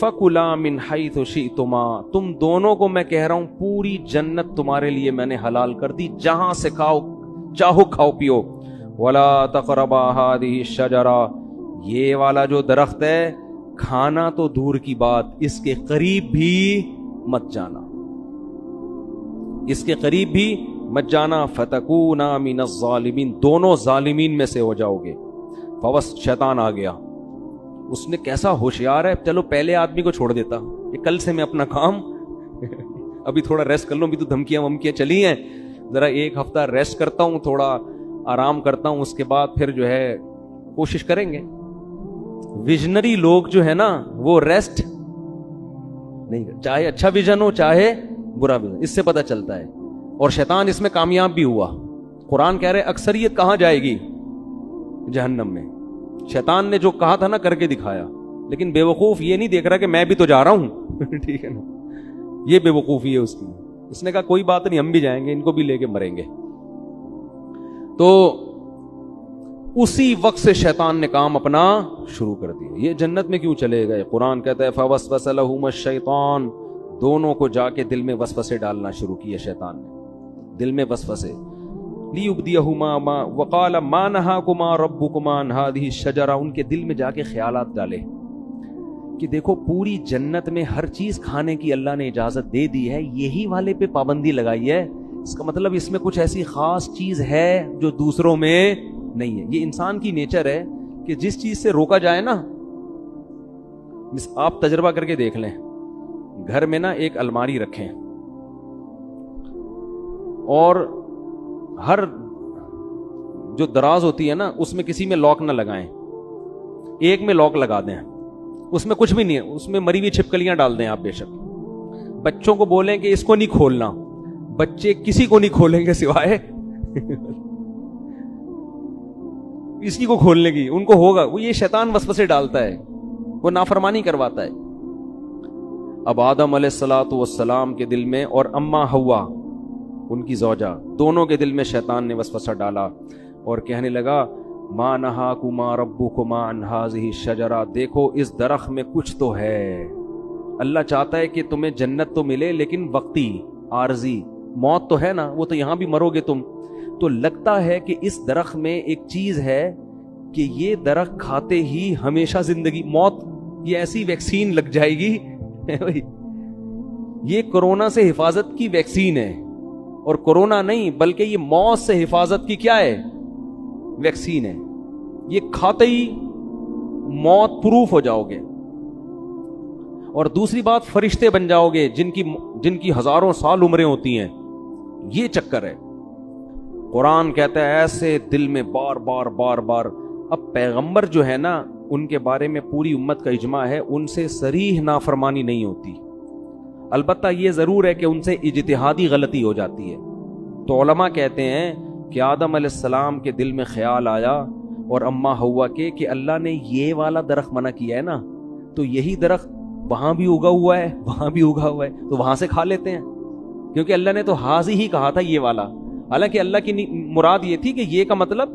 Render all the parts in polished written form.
فَكُلَا مِنْ حَيْثُ شِئْتُمَا، تم دونوں کو میں کہہ رہا ہوں پوری جنت تمہارے لیے میں نے حلال کر دی، جہاں سے کھاؤ چاہو کھاؤ پیو. وَلَا تَقْرَبَا هَذِهِ الشَّجَرَةَ، یہ والا جو درخت ہے کھانا تو دور کی بات، اس کے قریب بھی مت جانا، اس کے قریب بھی مت جانا. فَتَكُونَا مِنَ الظَّالِمِينَ، دونوں ظالمین میں سے ہو جاؤ گے. فوس شیطان آ گیا، اس نے کیسا ہوشیار ہے، چلو پہلے آدمی کو چھوڑ دیتا کہ کل سے میں اپنا کام ابھی تھوڑا ریسٹ کر لوں، ابھی تو دھمکیاں ومکیاں چلی ہیں، ذرا ایک ہفتہ ریسٹ کرتا ہوں، تھوڑا آرام کرتا ہوں، اس کے بعد پھر جو ہے کوشش کریں گے. ویژنری لوگ جو ہے نا وہ ریسٹ نہیں، چاہے اچھا ویژن ہو چاہے برا ویژن، اس سے پتہ چلتا ہے. اور شیطان اس میں کامیاب بھی ہوا. قرآن کہہ رہے اکثریت کہاں جائے گی؟ جہنم میں. شیطان نے جو کہا تھا نا کر کے دکھایا، لیکن بے وقوف یہ نہیں دیکھ رہا کہ میں بھی تو جا رہا ہوں ٹھیک ہے نا، یہ بے وقوفی ہے اس کی. اس نے کہا کوئی بات نہیں، ہم بھی جائیں گے، ان کو بھی لے کے مریں گے. تو اسی وقت سے شیطان نے کام اپنا شروع کر دیا. یہ جنت میں کیوں چلے گئے؟ قرآن کہتا ہے فَوَسْوَسَ لَهُمَا الشَّيْطَانُ، دونوں کو جا کے دل میں وسوسے ڈالنا شروع کیے شیطان نے، دل میں وسوسے. لِيُبْدِيَهُمَا وَقَالَ مَا نَهَاكُمَا رَبُّكُمَا عَنْ هَٰذِهِ الشَّجَرَةِ، ان کے دل میں جا کے خیالات ڈالے کہ دیکھو پوری جنت میں ہر چیز کھانے کی اللہ نے اجازت دے دی ہے، یہی والے پہ پابندی لگائی ہے، اس کا مطلب اس میں کچھ ایسی خاص چیز ہے جو دوسروں میں نہیں ہے. یہ انسان کی نیچر ہے کہ جس چیز سے روکا جائے نا، آپ تجربہ کر کے دیکھ لیں، گھر میں نا ایک الماری رکھیں اور ہر جو دراز ہوتی ہے نا اس میں کسی میں لاک نہ لگائیں، ایک میں لاک لگا دیں، اس میں کچھ بھی نہیں ہے، اس میں مری ہوئی چھپکلیاں ڈال دیں آپ. بے شک بچوں کو بولیں کہ اس کو نہیں کھولنا، بچے کسی کو نہیں کھولیں گے سوائے اسی کو کھولنے کی، ان کو ہوگا. وہ یہ شیطان وسوسے ڈالتا ہے، وہ نافرمانی کرواتا ہے. اب آدم علیہ الصلوۃ والسلام کے دل میں اور اما حوا ان کی زوجہ دونوں کے دل میں شیطان نے وسوسہ ڈالا اور کہنے لگا ما نہاکما ربکما عن ہذہ الشجرہ، دیکھو اس درخت میں کچھ تو ہے، اللہ چاہتا ہے کہ تمہیں جنت تو ملے لیکن وقتی، عارضی، موت تو ہے نا، وہ تو یہاں بھی مرو گے تم. تو لگتا ہے کہ اس درخت میں ایک چیز ہے کہ یہ درخت کھاتے ہی ہمیشہ زندگی، موت، یہ ایسی ویکسین لگ جائے گی یہ کورونا سے حفاظت کی ویکسین ہے، اور کورونا نہیں بلکہ یہ موت سے حفاظت کی کیا ہے؟ ویکسین ہے. یہ کھاتے ہی موت پروف ہو جاؤ گے. اور دوسری بات، فرشتے بن جاؤ گے جن کی ہزاروں سال عمریں ہوتی ہیں. یہ چکر ہے. قرآن کہتا ہے ایسے دل میں بار بار بار بار. اب پیغمبر جو ہے نا ان کے بارے میں پوری امت کا اجماع ہے، ان سے صریح نافرمانی نہیں ہوتی، البتہ یہ ضرور ہے کہ ان سے اجتہادی غلطی ہو جاتی ہے. تو علماء کہتے ہیں کہ آدم علیہ السلام کے دل میں خیال آیا اور اما ہوا کے کہ اللہ نے یہ والا درخت منع کیا ہے نا، تو یہی درخت وہاں بھی اگا ہوا ہے، وہاں بھی اگا ہوا ہے، تو وہاں سے کھا لیتے ہیں، کیونکہ اللہ نے تو حاضی ہی کہا تھا یہ والا. حالانکہ اللہ کی مراد یہ تھی کہ یہ کا مطلب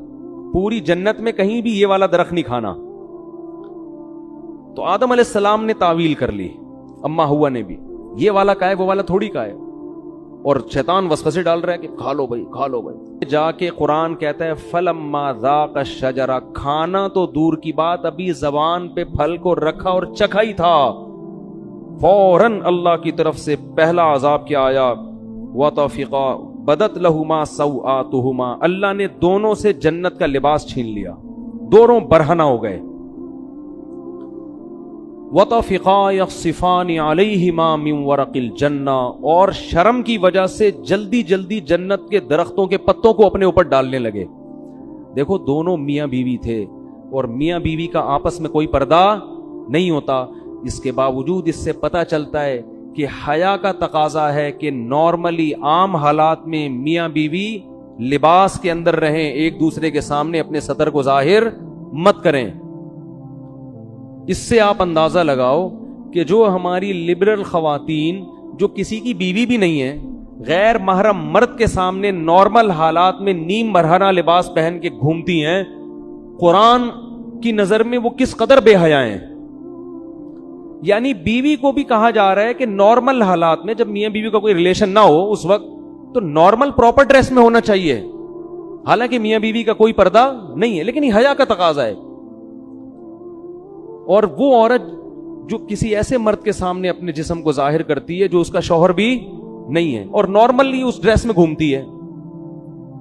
پوری جنت میں کہیں بھی یہ والا درخت نہیں کھانا. تو آدم علیہ السلام نے تعویل کر لی، اما ہوا نے بھی، یہ والا کا ہے وہ والا تھوڑی کا ہے. اور شیطان وسوسے ڈال رہا ہے کہ کھا لو بھائی کھا لو بھائی. جا کے قرآن کہتا ہے فلما ذاق الشجرہ، کھانا تو دور کی بات، ابھی زبان پہ پھل کو رکھا اور چکھا ہی تھا، فوراً اللہ کی طرف سے پہلا عذاب کیا آیا، وطفقا بدت لہما سوآتہما، اللہ نے دونوں سے جنت کا لباس چھین لیا، دونوں برہنہ ہو گئے. وطفقا یخصفان علیہما من ورق الجنہ، اور شرم کی وجہ سے جلدی جلدی جنت کے درختوں کے پتوں کو اپنے اوپر ڈالنے لگے. دیکھو دونوں میاں بیوی تھے اور میاں بیوی کا آپس میں کوئی پردہ نہیں ہوتا، اس کے باوجود اس سے پتہ چلتا ہے کہ حیا کا تقاضا ہے کہ نارملی عام حالات میں میاں بیوی لباس کے اندر رہیں، ایک دوسرے کے سامنے اپنے سطر کو ظاہر مت کریں. اس سے آپ اندازہ لگاؤ کہ جو ہماری لبرل خواتین جو کسی کی بیوی بھی نہیں ہے، غیر محرم مرد کے سامنے نارمل حالات میں نیم برہنہ لباس پہن کے گھومتی ہیں، قرآن کی نظر میں وہ کس قدر بے حیا ہیں. یعنی بیوی کو بھی کہا جا رہا ہے کہ نارمل حالات میں جب میاں بیوی کا کوئی ریلیشن نہ ہو اس وقت تو نارمل پراپر ڈریس میں ہونا چاہیے. حالانکہ میاں بیوی کا کوئی پردہ نہیں ہے لیکن یہ حیا کا تقاضا ہے. اور وہ عورت جو کسی ایسے مرد کے سامنے اپنے جسم کو ظاہر کرتی ہے جو اس کا شوہر بھی نہیں ہے اور نارملی اس ڈریس میں گھومتی ہے,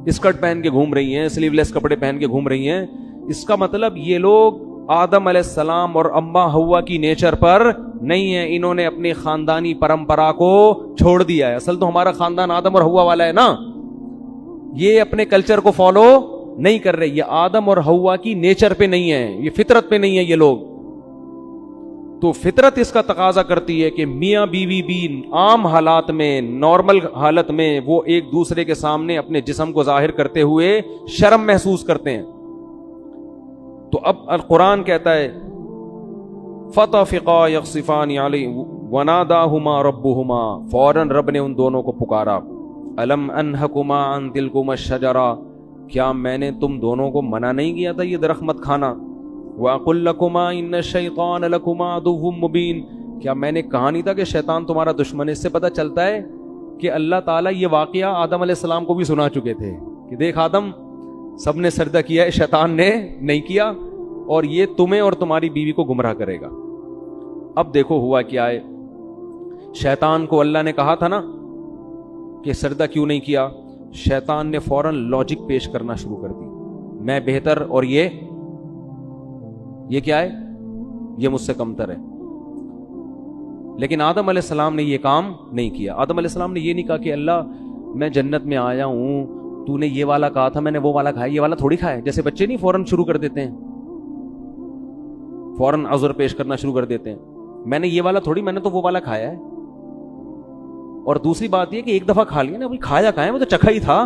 اسکرٹ پہن کے گھوم رہی ہیں, سلیو لیس کپڑے پہن کے گھوم رہی ہیں, اس کا مطلب یہ لوگ آدم علیہ السلام اور اما ہوا کی نیچر پر نہیں ہے, انہوں نے اپنی خاندانی پرمپرا کو چھوڑ دیا ہے. اصل تو ہمارا خاندان آدم اور ہوا والا ہے نا, یہ اپنے کلچر کو فالو نہیں کر رہے, یہ آدم اور ہوا کی نیچر پہ نہیں ہے, یہ فطرت پہ نہیں ہے یہ لوگ. تو فطرت اس کا تقاضا کرتی ہے کہ میاں بیوی بھی عام حالات میں, نارمل حالت میں وہ ایک دوسرے کے سامنے اپنے جسم کو ظاہر کرتے ہوئے شرم محسوس کرتے ہیں. تو اب القرآن کہتا ہے فَطَفِقَا يَخْصِفَانِ عَلَيْهِ وَنَادَاهُمَا رَبُّهُمَا, فوراً رب نے ان دونوں کو پکارا. أَلَمْ أَنْهَكُمَا عَنْ تِلْكُمَا الشَّجَرَةِ, کیا میں نے تم دونوں کو منع نہیں کیا تھا یہ درخت مت کھانا. وَأَقُلْ لَكُمَا إِنَّ الشَّيْطَانَ لَكُمَا عَدُوٌّ مُّبِينٌ, کیا میں نے کہا نہیں تھا کہ شیطان تمہارا دشمن ہے. اس سے پتہ چلتا ہے کہ اللہ تعالیٰ یہ واقعہ آدم علیہ السلام کو بھی سنا چکے تھے کہ دیکھ آدم, سب نے سجدہ کیا ہے, شیطان نے نہیں کیا, اور یہ تمہیں اور تمہاری بیوی کو گمراہ کرے گا. اب دیکھو ہوا کیا ہے, شیطان کو اللہ نے کہا تھا نا کہ سجدہ کیوں نہیں کیا, شیطان نے فوراً لاجک پیش کرنا شروع کر دی, میں بہتر اور یہ کیا ہے, یہ مجھ سے کمتر ہے. لیکن آدم علیہ السلام نے یہ کام نہیں کیا. آدم علیہ السلام نے یہ نہیں کہا کہ اللہ میں جنت میں آیا ہوں, تو نے یہ والا کہا تھا, میں نے وہ والا کھایا, یہ والا تھوڑی کھایا. جیسے بچے نہیں فوراً شروع کر دیتے ہیں, فوراً عذر پیش کرنا شروع کر دیتے ہیں, میں نے یہ والا تھوڑی, میں نے تو وہ والا کھایا ہے. اور دوسری بات یہ کہ ایک دفعہ کھا لیا نا, ابھی کھایا کہاں ہے, وہ تو چکھا ہی تھا,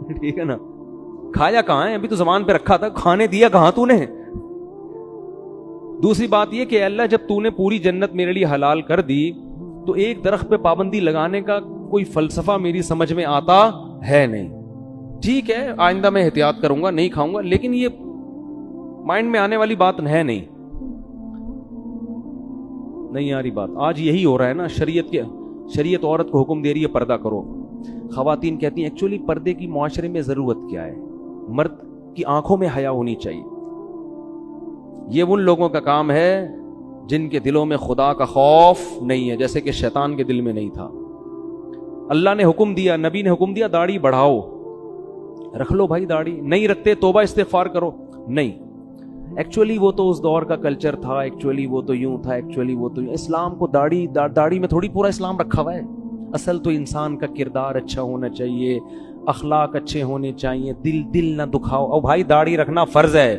ٹھیک ہے نا, کھایا کہاں ہے, ابھی تو زبان پہ رکھا تھا, کھانے دیا کہاں تو نے. دوسری بات یہ کہ اللہ جب تو نے پوری جنت میرے لیے حلال کر دی تو ایک درخت پہ پابندی لگانے کا کوئی فلسفہ میری سمجھ میں آتا ہے نہیں. ٹھیک ہے آئندہ میں احتیاط کروں گا, نہیں کھاؤں گا, لیکن یہ مائنڈ میں آنے والی بات ہے نہیں آ رہی بات. آج یہی ہو رہا ہے نا, شریعت عورت کو حکم دے رہی ہے پردہ کرو. خواتین کہتی ہیں ایکچولی پردے کی معاشرے میں ضرورت کیا ہے, مرد کی آنکھوں میں حیا ہونی چاہیے. یہ ان لوگوں کا کام ہے جن کے دلوں میں خدا کا خوف نہیں ہے, جیسے کہ شیطان کے دل میں نہیں تھا. اللہ نے حکم دیا, نبی نے حکم دیا داڑھی بڑھاؤ, رکھ لو بھائی داڑھی, نہیں رکھتے توبہ استغفار کرو. نہیں, ایکچولی وہ تو اس دور کا کلچر تھا, ایکچولی وہ تو یوں تھا, ایکچولی وہ تو یوں. اسلام کو داڑھی میں تھوڑی پورا اسلام رکھا ہوا ہے. اصل تو انسان کا کردار اچھا ہونا چاہیے, اخلاق اچھے ہونے چاہیے, دل نہ دکھاؤ. اور بھائی داڑھی رکھنا فرض ہے.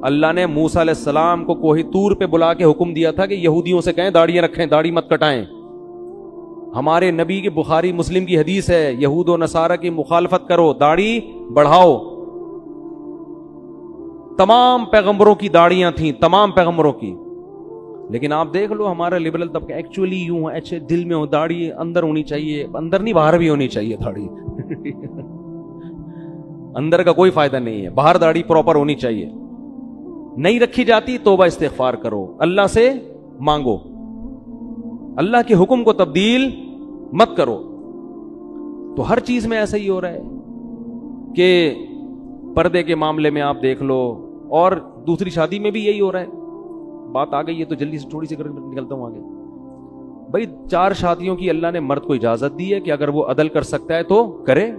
اللہ نے موسیٰ علیہ السلام کو کوہ طور پہ بلا کے حکم دیا تھا کہ یہودیوں سے کہیں داڑیاں رکھیں, داڑھی مت کٹائیں. ہمارے نبی کے بخاری مسلم کی حدیث ہے, یہود و نصارہ کی مخالفت کرو, داڑھی بڑھاؤ. تمام پیغمبروں کی داڑیاں تھیں, تمام پیغمبروں کی. لیکن آپ دیکھ لو ہمارا لبرل طبقہ ایکچولی یوں ہے, اچھے دل میں ہو, داڑھی اندر ہونی چاہیے, اندر نہیں باہر بھی ہونی چاہیے داڑھی. اندر کا کوئی فائدہ نہیں ہے, باہر داڑھی پراپر ہونی چاہیے. نہیں رکھی جاتی توبہ استغفار کرو, اللہ سے مانگو, اللہ کے حکم کو تبدیل مت کرو. تو ہر چیز میں ایسا ہی ہو رہا ہے کہ پردے کے معاملے میں آپ دیکھ لو, اور دوسری شادی میں بھی یہی ہو رہا ہے. بات آ گئی ہے تو جلدی سے تھوڑی سی کر نکلتا ہوں آگے. بھائی 4 شادیوں کی اللہ نے مرد کو اجازت دی ہے کہ اگر وہ عدل کر سکتا ہے تو کرے.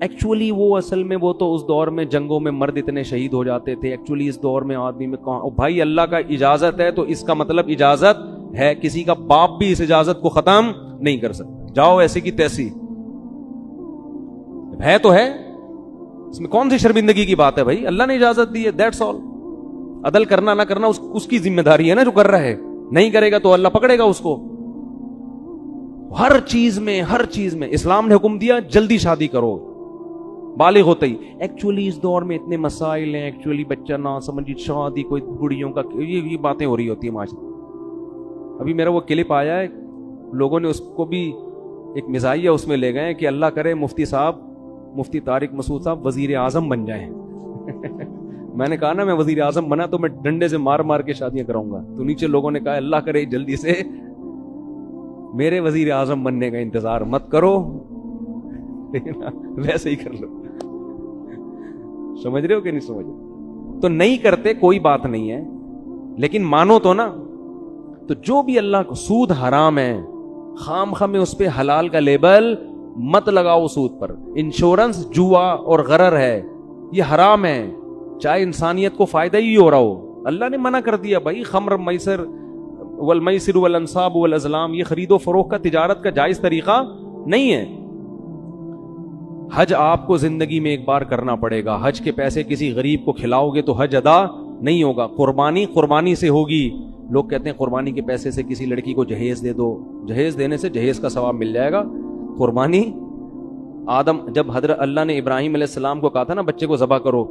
ایکچولی وہ اصل میں وہ تو اس دور میں جنگوں میں مرد اتنے شہید ہو جاتے تھے, ایکچولی اس دور میں آدمی میں کہاں. بھائی اللہ کا اجازت ہے تو اس کا مطلب اجازت ہے, کسی کا باپ بھی اس اجازت کو ختم نہیں کر سکتا. جاؤ ایسی کی تیسی ہے تو ہے, اس میں کون سی شرمندگی کی بات ہے بھائی, اللہ نے اجازت دی ہے, دیٹس آل. عدل کرنا نہ کرنا اس کی ذمہ داری ہے نا, جو کر رہا ہے. نہیں کرے گا تو اللہ پکڑے گا اس کو. ہر چیز میں اسلام نے حکم دیا جلدی شادی کرو بالغ ہوتے ہی. ایکچولی اس دور میں اتنے مسائل ہیں, ایکچولی بچہ نہ سمجھی, شادی کوئی گڑیوں کا, یہ باتیں ہو رہی ہوتی ہیں معاشرے. ابھی میرا وہ کلپ آیا ہے, لوگوں نے اس کو بھی ایک مزاحیہ اس میں لے گئے کہ اللہ کرے مفتی طارق مسعود صاحب وزیر اعظم بن جائیں. میں نے کہا نا میں وزیر اعظم بنا تو میں ڈنڈے سے مار مار کے شادیاں کراؤں گا. تو نیچے لوگوں نے کہا اللہ کرے جلدی سے میرے وزیر اعظم بننے کا انتظار مت کرو, ویسے ہی کر لو. سمجھ رہے ہو کہ نہیں سمجھ رہے؟ تو نہیں کرتے کوئی بات نہیں ہے, لیکن مانو تو نا. تو جو بھی اللہ کو, سود حرام ہے, خام خام میں اس پہ حلال کا لیبل مت لگاؤ سود پر. انشورنس جوا اور غرر ہے, یہ حرام ہے, چاہے انسانیت کو فائدہ ہی ہو رہا ہو. اللہ نے منع کر دیا بھائی, خمر میسر والمیسر والانصاب والازلام, یہ خرید و فروخت کا تجارت کا جائز طریقہ نہیں ہے. حج آپ کو زندگی میں ایک بار کرنا پڑے گا. حج کے پیسے کسی غریب کو کھلاؤ گے تو حج ادا نہیں ہوگا. قربانی سے ہوگی. لوگ کہتے ہیں قربانی کے پیسے سے کسی لڑکی کو جہیز دے دو, جہیز دینے سے جہیز کا ثواب مل جائے گا. قربانی آدم, جب حضرت اللہ نے ابراہیم علیہ السلام کو کہا تھا نا بچے کو ذبح کرو,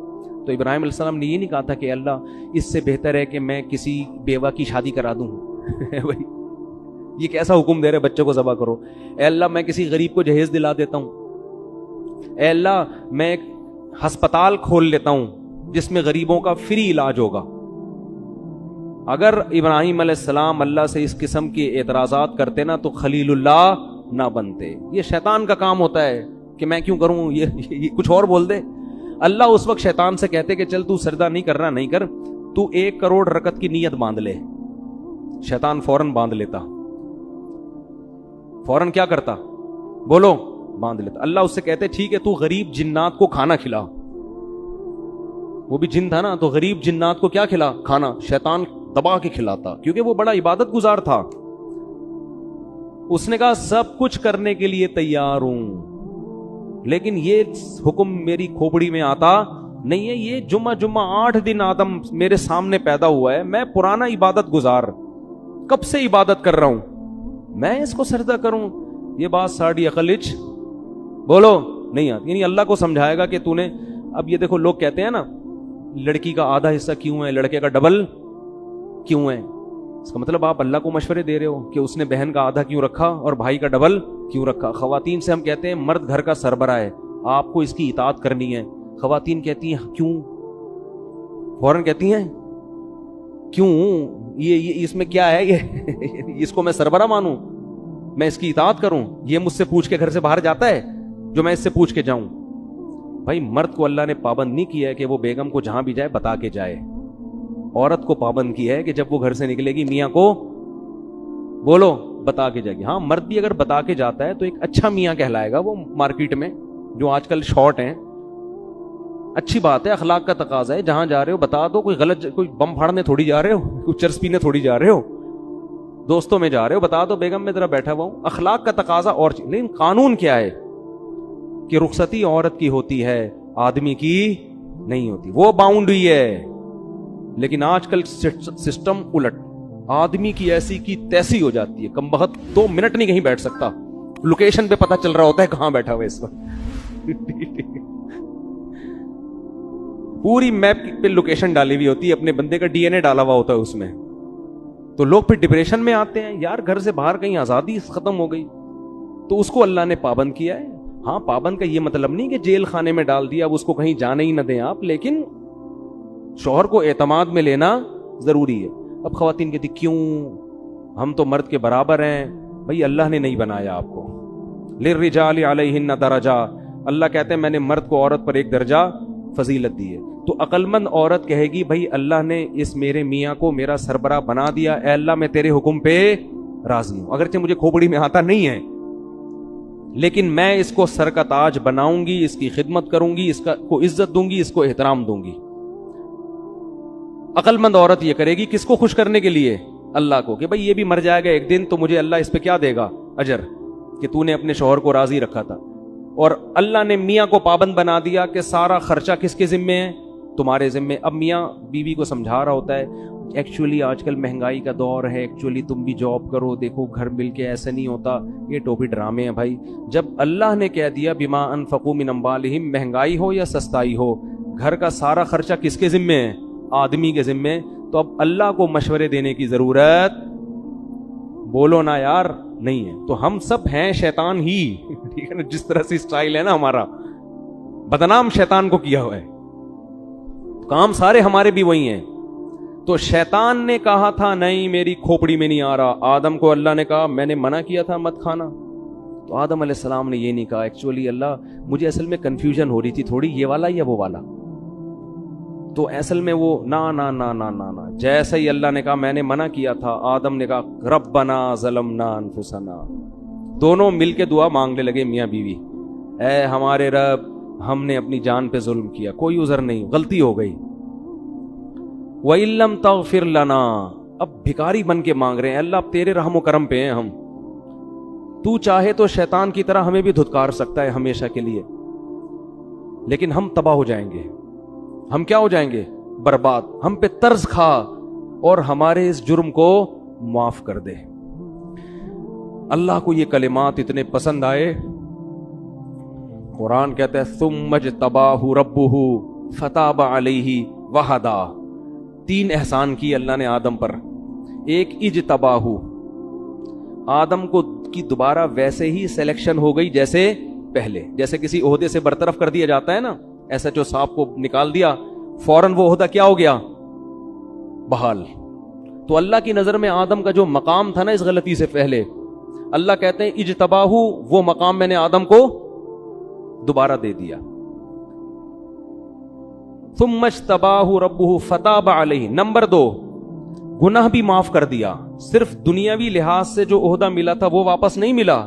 تو ابراہیم علیہ السلام نے یہ نہیں کہا تھا کہ اللہ اس سے بہتر ہے کہ میں کسی بیوہ کی شادی کرا دوں. بھائی یہ کیسا حکم دے رہے بچے کو ذبح کرو. اے اللہ میں کسی غریب کو جہیز دلا دیتا ہوں. اے اللہ میں ایک ہسپتال کھول لیتا ہوں جس میں غریبوں کا فری علاج ہوگا. اگر ابراہیم علیہ السلام اللہ سے اس قسم کے اعتراضات کرتے نا تو خلیل اللہ نہ بنتے. یہ شیطان کا کام ہوتا ہے کہ میں کیوں کروں, یہ کچھ اور بول دے. اللہ اس وقت شیطان سے کہتے کہ چل تو سجدہ نہیں کرنا, نہیں کر, تو 1 کروڑ رکعت کی نیت باندھ لے. شیطان فوراً باندھ لیتا. فوراً کیا کرتا بولو, باندھ لیتا. اللہ اس سے کہتے ٹھیک ہے تو غریب جنات کو کھانا کھلا. وہ بھی جن تھا نا, تو غریب جنات کو کیا کھلا, کھانا. شیطان دبا کے کھلاتا کیونکہ وہ بڑا عبادت گزار تھا. اس نے کہا سب کچھ کرنے کے لیے تیار ہوں, لیکن یہ حکم میری کھوپڑی میں آتا نہیں ہے. یہ جمعہ 8 دن آدم میرے سامنے پیدا ہوا ہے, میں پرانا عبادت گزار, کب سے عبادت کر رہا ہوں, میں اس کو سجدہ کروں. یہ بات ساڑی عقلچ بولو نہیں آتی. یعنی اللہ کو سمجھائے گا کہ تو نے, اب یہ دیکھو لوگ کہتے ہیں نا لڑکی کا آدھا حصہ کیوں ہے, لڑکے کا ڈبل کیوں ہے. اس کا مطلب آپ اللہ کو مشورے دے رہے ہو کہ اس نے بہن کا آدھا کیوں رکھا اور بھائی کا ڈبل کیوں رکھا. خواتین سے ہم کہتے ہیں مرد گھر کا سربراہ ہے, آپ کو اس کی اطاعت کرنی ہے. خواتین کہتی ہیں کیوں, فوراً کہتی ہیں کیوں, یہ اس میں کیا ہے, یہ اس کو میں سربراہ مانوں, میں اس کی اطاعت کروں, یہ مجھ سے پوچھ کے گھر سے باہر جاتا ہے جو میں اس سے پوچھ کے جاؤں. بھائی مرد کو اللہ نے پابند نہیں کیا ہے کہ وہ بیگم کو جہاں بھی جائے بتا کے جائے. عورت کو پابند کیا ہے کہ جب وہ گھر سے نکلے گی میاں کو بولو بتا کے جائے گی. ہاں مرد بھی اگر بتا کے جاتا ہے تو ایک اچھا میاں کہلائے گا. وہ مارکیٹ میں جو آج کل شارٹ ہیں, اچھی بات ہے, اخلاق کا تقاضا ہے. جہاں جا رہے ہو بتا دو, کوئی غلط, کوئی بم پھاڑنے تھوڑی جا رہے ہو, کوئی چرس پینے تھوڑی جا رہے ہو, دوستوں میں جا رہے ہو, بتا دو بیگم میں ذرا بیٹھا ہوا ہوں. اخلاق کا تقاضا اور چیز. لیکن قانون کیا ہے کہ رخصتی عورت کی ہوتی ہے, آدمی کی نہیں ہوتی. وہ باؤنڈری ہے. لیکن آج کل سسٹم الٹ, آدمی کی ایسی کی تیسی ہو جاتی ہے. کم بخت 2 منٹ نہیں کہیں بیٹھ سکتا, لوکیشن پہ پتہ چل رہا ہوتا ہے کہاں بیٹھا ہوا اس وقت. پوری میپ پہ لوکیشن ڈالی ہوئی ہوتی ہے, اپنے بندے کا DNA ڈالا ہوا ہوتا ہے اس میں. تو لوگ پھر ڈپریشن میں آتے ہیں, یار گھر سے باہر کہیں آزادی ختم ہو گئی. تو اس کو اللہ نے پابند کیا ہے. ہاں پابند کا یہ مطلب نہیں کہ جیل خانے میں ڈال دیا, اب اس کو کہیں جانے ہی نہ دیں آپ, لیکن شوہر کو اعتماد میں لینا ضروری ہے. اب خواتین کہتی کیوں, ہم تو مرد کے برابر ہیں. بھئی اللہ نے نہیں بنایا آپ کو. للرجال علیہن درجہ, اللہ کہتے ہیں میں نے مرد کو عورت پر ایک درجہ فضیلت دی ہے. تو عقل مند عورت کہے گی بھئی اللہ نے اس میرے میاں کو میرا سربراہ بنا دیا, اے اللہ میں تیرے حکم پہ راضی ہوں. اگرچہ مجھے کھوپڑی میں آتا نہیں ہے, لیکن میں اس کو سر کا تاج بناؤں گی, اس کی خدمت کروں گی, اس کو عزت دوں گی, اس کو احترام دوں گی. عقل مند عورت یہ کرے گی کس کو خوش کرنے کے لیے, اللہ کو, کہ بھئی یہ بھی مر جائے گا ایک دن تو مجھے اللہ اس پہ کیا دے گا, اجر, کہ تو نے اپنے شوہر کو راضی رکھا تھا. اور اللہ نے میاں کو پابند بنا دیا کہ سارا خرچہ کس کے ذمے ہے, تمہارے ذمے. اب میاں بیوی کو سمجھا رہا ہوتا ہے ایکچولی آج کل مہنگائی کا دور ہے, ایکچولی تم بھی جاب کرو, دیکھو گھر مل کے ایسا نہیں ہوتا, یہ ٹوپی ڈرامے ہیں بھائی. جب اللہ نے کہہ دیا بما انفقوا من اموالہم, مہنگائی ہو یا سستائی ہو, گھر کا سارا خرچہ کس کے ذمے ہے, آدمی کے ذمے. تو اب اللہ کو مشورے دینے کی ضرورت بولو نا یار نہیں ہے. تو ہم سب ہیں شیطان ہی, ٹھیک ہے نا, جس طرح سے اسٹائل ہے نا ہمارا, بدنام شیطان کو کیا ہوا ہے. کام سارے ہمارے بھی وہی ہیں. تو شیطان نے کہا تھا نہیں میری کھوپڑی میں نہیں آ رہا. آدم کو اللہ نے کہا میں نے منع کیا تھا مت کھانا. تو آدم علیہ السلام نے یہ نہیں کہا ایکچولی اللہ مجھے اصل میں کنفیوژن ہو رہی تھی تھوڑی, یہ والا یا وہ والا. تو اصل میں وہ نا جیسے ہی اللہ نے کہا میں نے منع کیا تھا, آدم نے کہا ربنا ظلمنا انفسنا. دونوں مل کے دعا مانگنے لگے میاں بیوی, اے ہمارے رب ہم نے اپنی جان پہ ظلم کیا, کوئی عذر نہیں, غلطی ہو گئی. وَإِن لَّمْ تَغْفِرْ لَنَا, اب بھکاری بن کے مانگ رہے ہیں اللہ اب تیرے رحم و کرم پہ ہیں ہم, تو چاہے تو شیطان کی طرح ہمیں بھی دھتکار سکتا ہے ہمیشہ کے لیے, لیکن ہم تباہ ہو جائیں گے. ہم کیا ہو جائیں گے؟ برباد. ہم پہ طرز کھا اور ہمارے اس جرم کو معاف کر دے. اللہ کو یہ کلمات اتنے پسند آئے, قرآن کہتا ہے ثم اجتباہ ربہ فتاب علیہ وہدا. 3 احسان کی اللہ نے آدم پر. ایک اجتباہ, آدم کو کی دوبارہ ویسے ہی سلیکشن ہو گئی جیسے پہلے, جیسے کسی عہدے سے برطرف کر دیا جاتا ہے نا, ایسا جو صاحب کو نکال دیا فوراً وہ عہدہ کیا ہو گیا؟ بحال. تو اللہ کی نظر میں آدم کا جو مقام تھا نا اس غلطی سے پہلے, اللہ کہتے ہیں اجتباہ, وہ مقام میں نے آدم کو دوبارہ دے دیا. ثم اجتباہ ربہ فتاب علیہ. نمبر 2, گناہ بھی معاف کر دیا. صرف دنیاوی لحاظ سے جو عہدہ ملا تھا وہ واپس نہیں ملا,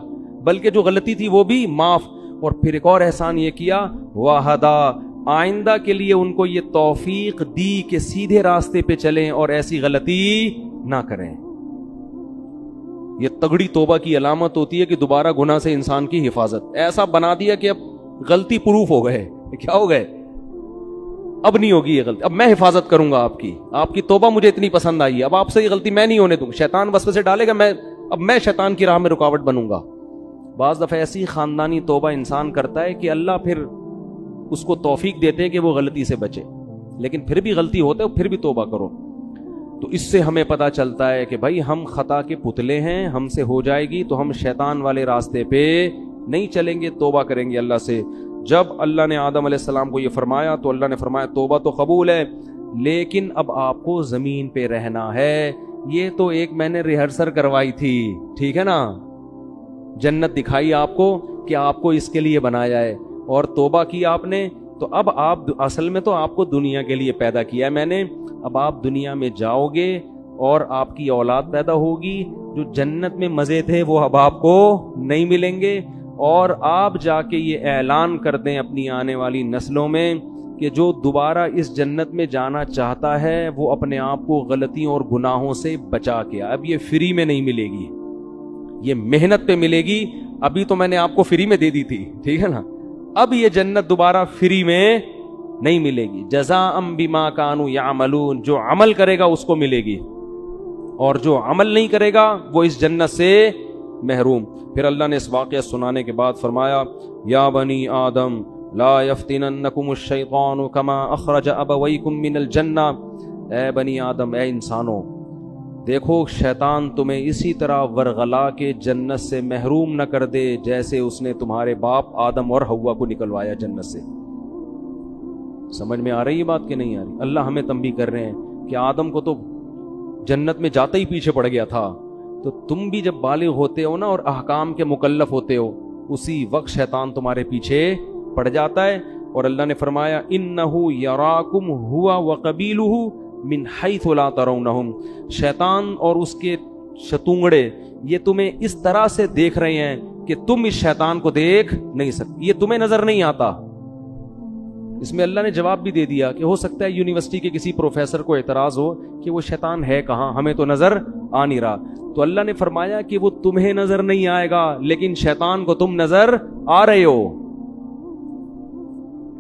بلکہ جو غلطی تھی وہ بھی معاف. اور پھر ایک اور احسان یہ کیا, وہدا, آئندہ کے لیے ان کو یہ توفیق دی کہ سیدھے راستے پہ چلیں اور ایسی غلطی نہ کریں. یہ تگڑی توبہ کی علامت ہوتی ہے کہ دوبارہ گناہ سے انسان کی حفاظت. ایسا بنا دیا کہ اب غلطی پروف ہو گئے. کیا ہو گئے؟ اب نہیں ہوگی یہ غلطی, اب میں حفاظت کروں گا آپ کی توبہ مجھے اتنی پسند آئی ہے, اب آپ سے یہ غلطی میں نہیں ہونے دوں. شیطان وسوسے ڈالے گا, اب میں شیطان کی راہ میں رکاوٹ بنوں گا. بعض دفعہ ایسی خاندانی توبہ انسان کرتا ہے کہ اللہ پھر اس کو توفیق دیتے ہیں کہ وہ غلطی سے بچے, لیکن پھر بھی غلطی ہوتا ہے پھر بھی توبہ کرو. تو اس سے ہمیں پتہ چلتا ہے کہ بھائی ہم خطا کے پتلے ہیں, ہم سے ہو جائے گی تو ہم شیطان والے راستے پہ نہیں چلیں گے, توبہ کریں گے اللہ سے. جب اللہ نے آدم علیہ السلام کو یہ فرمایا تو اللہ نے فرمایا توبہ تو قبول ہے, لیکن اب آپ کو زمین پہ رہنا ہے. یہ تو ایک میں نے ریہرسل کروائی تھی, ٹھیک ہے نا, جنت دکھائی آپ کو کہ آپ کو اس کے لیے بنایا ہے, اور توبہ کی آپ نے. تو اب آپ اصل میں تو آپ کو دنیا کے لیے پیدا کیا ہے میں نے. اب آپ دنیا میں جاؤ گے اور آپ کی اولاد پیدا ہوگی, جو جنت میں مزے تھے وہ اب آپ کو نہیں ملیں گے. اور آپ جا کے یہ اعلان کر دیں اپنی آنے والی نسلوں میں کہ جو دوبارہ اس جنت میں جانا چاہتا ہے وہ اپنے آپ کو غلطیوں اور گناہوں سے بچا کے. اب یہ فری میں نہیں ملے گی, یہ محنت پہ ملے گی. ابھی تو میں نے آپ کو فری میں دے دی تھی, ٹھیک ہے نا, اب یہ جنت دوبارہ فری میں نہیں ملے گی. جزاء بما کانوا یعملون, جو عمل کرے گا اس کو ملے گی, اور جو عمل نہیں کرے گا وہ اس جنت سے محروم. پھر اللہ نے اس واقعہ سنانے کے بعد فرمایا یا بنی آدم لا یفتننکم الشیطان کما اخرج ابویکم من الجنہ. اے بنی آدم, اے انسانوں, دیکھو شیطان تمہیں اسی طرح ورغلا کے جنت سے محروم نہ کر دے جیسے اس نے تمہارے باپ آدم اور حوا کو نکلوایا جنت سے. سمجھ میں آ رہی ہے بات کہ نہیں آ رہی؟ اللہ ہمیں تنبیہ کر رہے ہیں کہ آدم کو تو جنت میں جاتے ہی پیچھے پڑ گیا تھا, تو تم بھی جب بالغ ہوتے ہو نا اور احکام کے مکلف ہوتے ہو, اسی وقت شیطان تمہارے پیچھے پڑ جاتا ہے. اور اللہ نے فرمایا انہ یراکم ہوا وقبیلہ من حیث لا ترونہم. شیطان اور اس کے شتونگڑے یہ تمہیں اس طرح سے دیکھ رہے ہیں کہ تم اس شیطان کو دیکھ نہیں سکتے, یہ تمہیں نظر نہیں آتا. اس میں اللہ نے جواب بھی دے دیا کہ ہو سکتا ہے یونیورسٹی کے کسی پروفیسر کو اعتراض ہو کہ وہ شیطان ہے کہاں, ہمیں تو نظر آ نہیں رہا. تو اللہ نے فرمایا کہ وہ تمہیں نظر نہیں آئے گا لیکن شیطان کو تم نظر آ رہے ہو.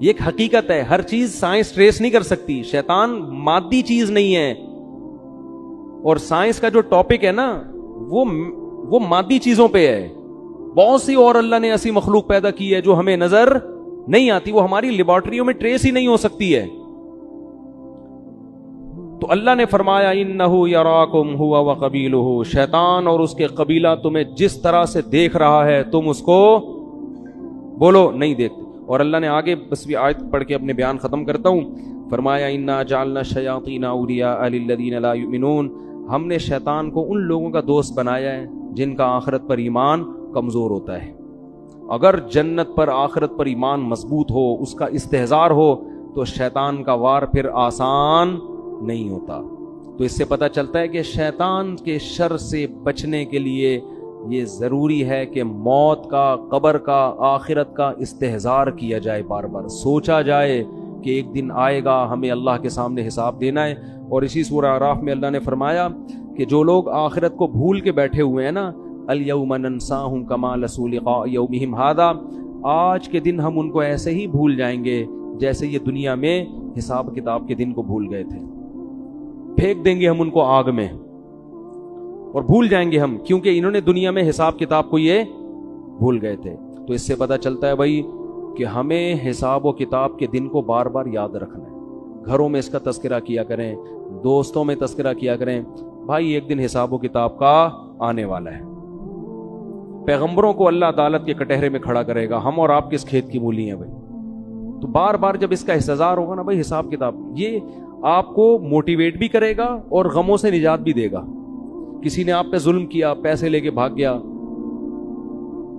یہ ایک حقیقت ہے, ہر چیز سائنس ٹریس نہیں کر سکتی. شیطان مادی چیز نہیں ہے, اور سائنس کا جو ٹاپک ہے نا وہ مادی چیزوں پہ ہے. بہت سی اور اللہ نے ایسی مخلوق پیدا کی ہے جو ہمیں نظر نہیں آتی, وہ ہماری لیبارٹریوں میں ٹریس ہی نہیں ہو سکتی ہے. تو اللہ نے فرمایا انہ یراکم ہوا وقبیلہ, شیطان اور اس کے قبیلہ تمہیں جس طرح سے دیکھ رہا ہے تم اس کو بولو نہیں دیکھتے. اور اللہ نے آگے بس بھی آیت پڑھ کے اپنے بیان ختم کرتا ہوں. فرمایا انا جعلنا الشیاطین اولیاء للذین لا یؤمنون، ہم نے شیطان کو ان لوگوں کا دوست بنایا ہے جن کا آخرت پر ایمان کمزور ہوتا ہے۔ اگر جنت پر آخرت پر ایمان مضبوط ہو، اس کا استحضار ہو، تو شیطان کا وار پھر آسان نہیں ہوتا۔ تو اس سے پتہ چلتا ہے کہ شیطان کے شر سے بچنے کے لیے یہ ضروری ہے کہ موت کا، قبر کا، آخرت کا استحضار کیا جائے، بار بار سوچا جائے کہ ایک دن آئے گا، ہمیں اللہ کے سامنے حساب دینا ہے۔ اور اسی سورہ اعراف میں اللہ نے فرمایا کہ جو لوگ آخرت کو بھول کے بیٹھے ہوئے ہیں نا، الیوم ننساہم کما نسوا لقاء یومہم ھذا، آج کے دن ہم ان کو ایسے ہی بھول جائیں گے جیسے یہ دنیا میں حساب کتاب کے دن کو بھول گئے تھے۔ پھینک دیں گے ہم ان کو آگ میں اور بھول جائیں گے ہم، کیونکہ انہوں نے دنیا میں حساب کتاب کو یہ بھول گئے تھے۔ تو اس سے پتہ چلتا ہے بھائی کہ ہمیں حساب و کتاب کے دن کو بار بار یاد رکھنا ہے، گھروں میں اس کا تذکرہ کیا کریں، دوستوں میں تذکرہ کیا کریں، بھائی ایک دن حساب و کتاب کا آنے والا ہے۔ پیغمبروں کو اللہ عدالت کے کٹہرے میں کھڑا کرے گا، ہم اور آپ کس کھیت کی مولی ہیں بھائی؟ تو بار بار جب اس کا استحضار ہوگا نا بھائی، حساب کتاب، یہ آپ کو موٹیویٹ بھی کرے گا اور غموں سے نجات بھی دے گا۔ کسی نے آپ پہ ظلم کیا، پیسے لے کے بھاگ گیا،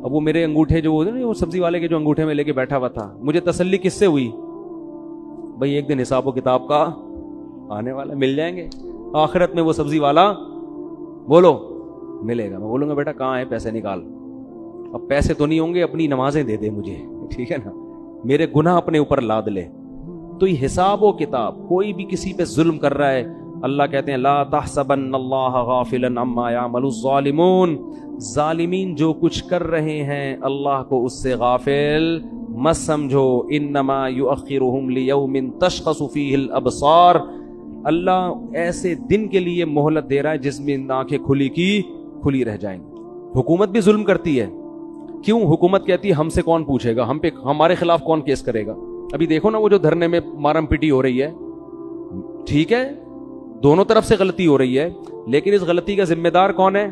اب وہ میرے انگوٹھے جو ہوتے ہیں وہ سبزی والے کے جو انگوٹھے میں لے کے بیٹھا ہوا تھا، مجھے تسلی کس سے ہوئی؟ بھائی ایک دن حساب و کتاب کا آنے والا، مل جائیں گے آخرت میں وہ سبزی والا، بولو ملے گا۔ میں بولوں گا بیٹا کہاں ہے، پیسے نکال۔ اب پیسے تو نہیں ہوں گے، اپنی نمازیں دے دے مجھے، ٹھیک ہے نا، میرے گناہ اپنے اوپر لاد لے۔ تو یہ حساب و کتاب، کوئی بھی کسی پہ ظلم کر رہا ہے، اللہ کہتے ہیں لا تحسبن اللہ غافلا عما یعمل الظالمون، ظالمین جو کچھ کر رہے ہیں اللہ کو اس سے غافل مت سمجھو، انما یؤخرہم لیوم تشخص فیہ الابصار، اللہ ایسے دن کے لیے مہلت دے رہا ہے جس میں آنکھیں کھلی کی کھلی رہ جائیں گی۔ حکومت بھی ظلم کرتی ہے، کیوں؟ حکومت کہتی ہے ہم سے کون پوچھے گا، ہم پہ، ہمارے خلاف کون کیس کرے گا؟ ابھی دیکھو نا وہ جو دھرنے میں مارم پیٹی ہو رہی ہے، ٹھیک ہے دونوں طرف سے غلطی ہو رہی ہے، لیکن اس غلطی کا ذمہ دار کون ہے؟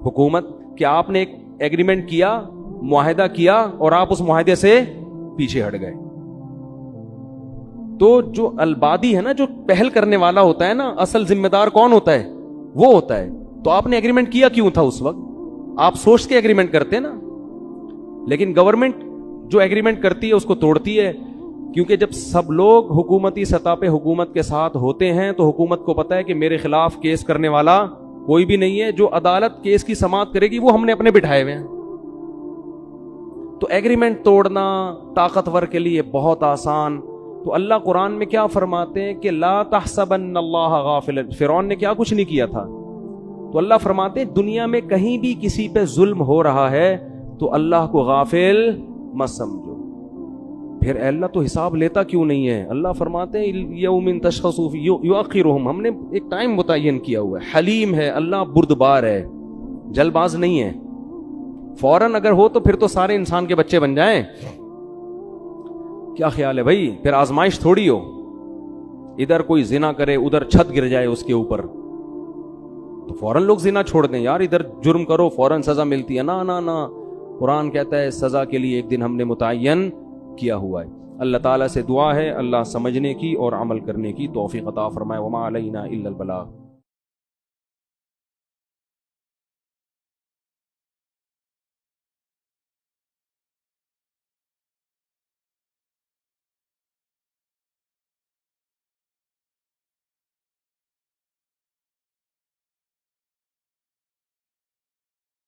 حکومت۔ کہ آپ نے ایک ایگریمنٹ کیا، معاہدہ کیا، اور آپ اس معاہدے سے پیچھے ہٹ گئے۔ تو جو البادی ہے نا، جو پہل کرنے والا ہوتا ہے نا، اصل ذمہ دار کون ہوتا ہے؟ وہ ہوتا ہے۔ تو آپ نے ایگریمنٹ کیا کیوں تھا اس وقت؟ آپ سوچ کے ایگریمنٹ کرتے نا، لیکن گورنمنٹ جو ایگریمنٹ کرتی ہے اس کو توڑتی ہے، کیونکہ جب سب لوگ حکومتی سطح پہ حکومت کے ساتھ ہوتے ہیں تو حکومت کو پتا ہے کہ میرے خلاف کیس کرنے والا کوئی بھی نہیں ہے، جو عدالت کیس کی سماعت کرے گی وہ ہم نے اپنے بٹھائے ہوئے ہیں۔ تو ایگریمنٹ توڑنا طاقتور کے لیے بہت آسان۔ تو اللہ قرآن میں کیا فرماتے ہیں کہ لا تحسبن اللہ غافلا، فرعون نے کیا کچھ نہیں کیا تھا، تو اللہ فرماتے ہیں دنیا میں کہیں بھی کسی پہ ظلم ہو رہا ہے تو اللہ کو غافل مت سمجھو۔ پھر اللہ تو حساب لیتا کیوں نہیں ہے؟ اللہ فرماتے ہیں یوم تشخص یؤخرہم، ہم نے ایک ٹائم متعین کیا ہوا ہے۔ حلیم ہے اللہ، بردبار ہے، جلد باز نہیں ہے۔ فوراً اگر ہو تو پھر تو سارے انسان کے بچے بن جائیں۔ کیا خیال ہے بھائی؟ پھر آزمائش تھوڑی ہو، ادھر کوئی زنا کرے ادھر چھت گر جائے اس کے اوپر، تو فوراً لوگ زنا چھوڑ دیں، یار ادھر جرم کرو فوراً سزا ملتی ہے۔ نا نا نا، قرآن کہتا ہے سزا کے لیے ایک دن ہم نے متعین کیا ہوا ہے۔ اللہ تعالیٰ سے دعا ہے اللہ سمجھنے کی اور عمل کرنے کی توفیق عطا فرمائے۔ وما علینا الا البلاغ۔